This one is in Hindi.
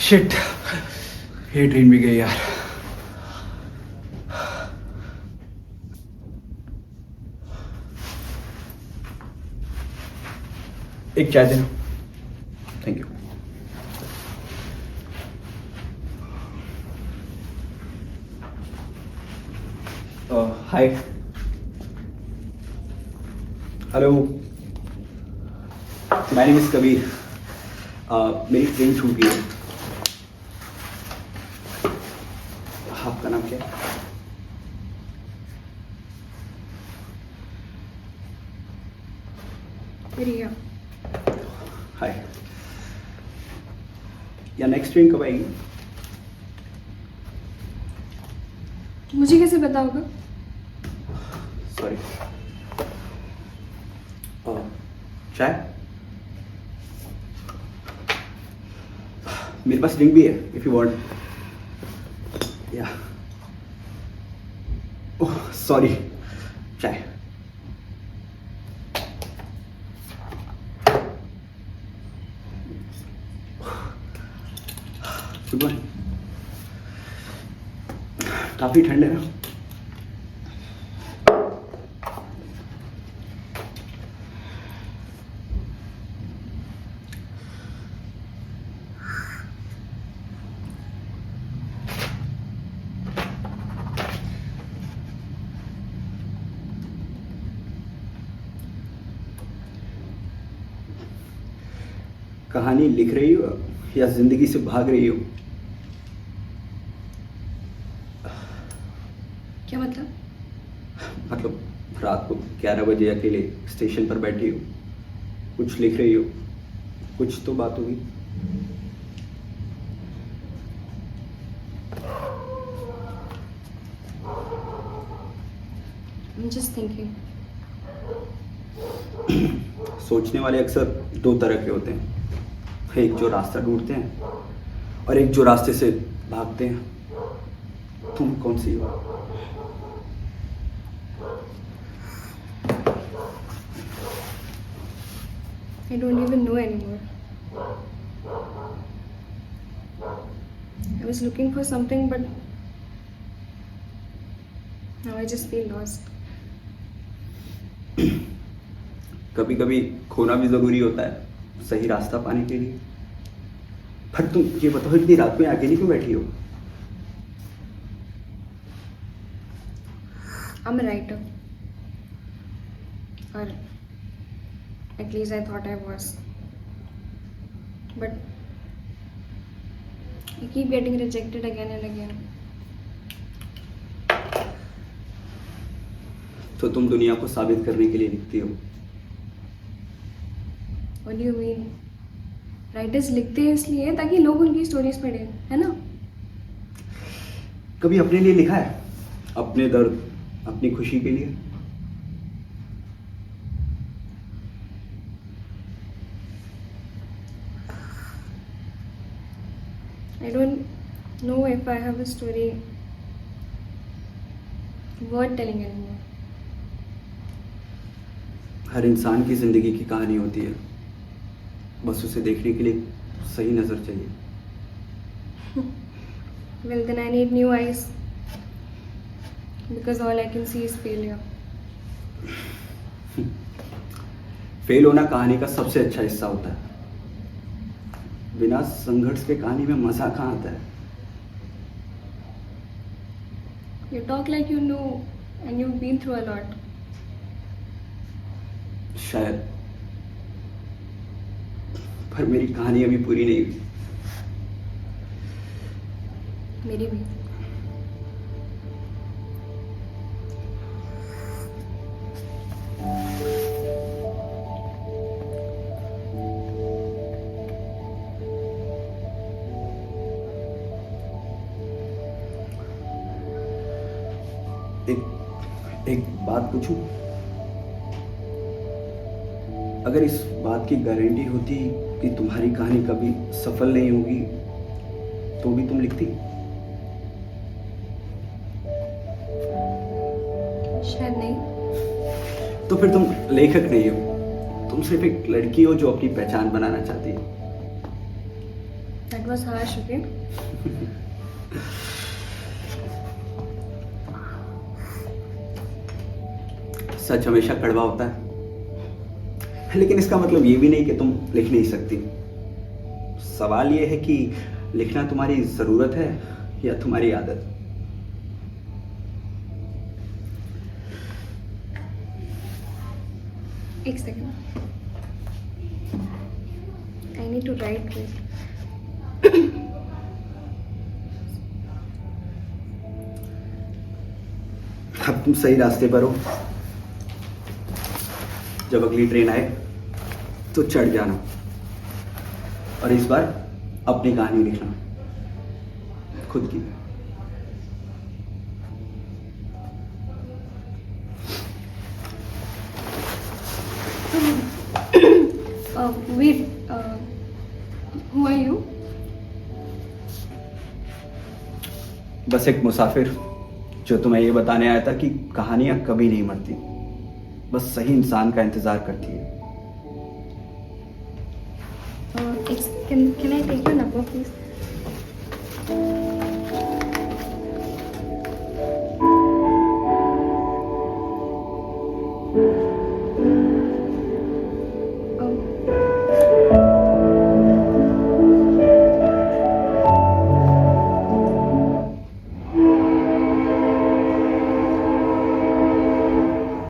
शिट, ये ट्रेन भी गई यार। एक चाय देना। Thank you. Hi. Hello, my name is Kabir. मेरी ट्रेन छूट गई है। आपका नाम क्या है? रिया। हाय। या नेक्स्ट ट्रेन कब आएगी? मुझे कैसे पता होगा? सॉरी। चाय? मेरे पास ड्रिंक भी है, इफ यू वांट। या ओह सॉरी, चाय। Good morning. काफी ठंड है ना? कहानी लिख रही हो या जिंदगी से भाग रही हो? क्या मतलब? मतलब रात को 11 बजे अकेले स्टेशन पर बैठी हो, कुछ लिख रही हो, कुछ तो बात होगी। I'm just thinking. सोचने वाले अक्सर दो तरह के होते हैं, एक जो रास्ता ढूंढते हैं और एक जो रास्ते से भागते हैं। तुम कौन सी हो? I don't even know anymore. I was looking for something, but now I just feel lost. कभी कभी खोना भी जरूरी होता है सही रास्ता पाने के लिए। पर तुम ये बताओ, इतनी रात में अकेली क्यों बैठी हो? I'm a writer. Or at least I thought I was. But I keep getting rejected again and again. तो तुम दुनिया को साबित करने के लिए लिखती हो? What do you mean? Writers लिखते हैं इसलिए ताकि लोग उनकी स्टोरीज पढ़ें, है ना? कभी अपने लिए लिखा है? अपने दर्द, अपनी खुशी के लिए? I don't know if I have a story worth telling anymore. हर इंसान की जिंदगी की कहानी होती है, बस उसे देखने के लिए सही नजर चाहिए। Well, then I need new eyes because all I can see is failure. Fail होना कहानी का सबसे अच्छा हिस्सा होता है। बिना संघर्ष के कहानी में मजा कहाँ आता है? You talk like you know and you've been through a lot. शायद, पर मेरी कहानी अभी पूरी नहीं हुई। मेरी भी। एक बात पूछूं? अगर इस बात की गारंटी होती कि तुम्हारी कहानी कभी सफल नहीं होगी, तो भी तुम लिखती? शायद नहीं। तो फिर तुम लेखक नहीं हो, तुम सिर्फ एक लड़की हो जो अपनी पहचान बनाना चाहती है। That That was harsh, okay? सच हमेशा कड़वा होता है, लेकिन इसका मतलब ये भी नहीं कि तुम लिख नहीं सकती। सवाल ये है कि लिखना तुम्हारी ज़रूरत है या तुम्हारी आदत। एक second, I need to write this. अब तुम सही रास्ते पर हो। जब अगली ट्रेन आए तो चढ़ जाना, और इस बार अपनी कहानी लिखना, खुद की। Wait, who are you? बस एक मुसाफिर जो तुम्हें ये बताने आया था कि कहानियां कभी नहीं मरती, बस सही इंसान का इंतजार करती है। Can I take your number, please?